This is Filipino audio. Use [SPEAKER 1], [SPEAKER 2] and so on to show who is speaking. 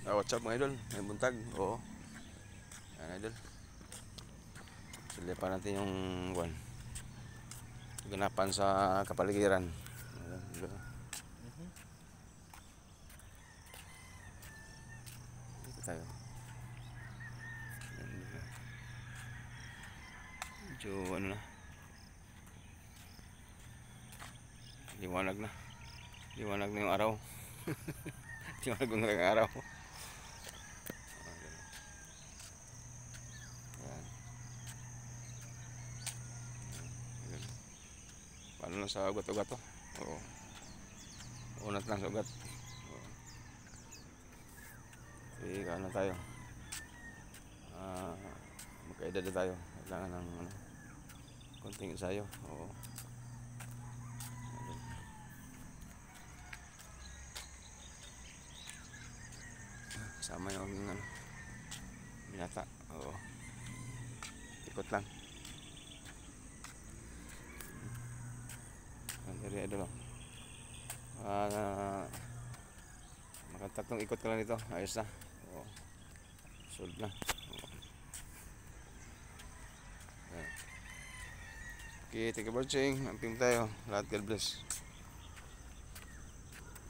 [SPEAKER 1] What's up mga idol? May buntag. Oo. Yan idol. Sila pa natin yung buwan. Ganapan sa kapaligiran. Dito tayo. Medyo ano na. Liwanag na. Liwanag na yung araw. Liwanag na yung araw. Paano lang sa ugat-ugat to? Oo. Unat lang sa ugat. Oo. Sige, ano tayo? Magkaedad na tayo. Kailangan ng konting ensayo. Oo. Sama yung binata. Oo. Ikot lang. Dari idol. Nakatatlong ikot ka lang dito. Ayos na. Oo. Solve na. Oo. Okay, thank you for watching. Amping tayo. Lahat, God bless.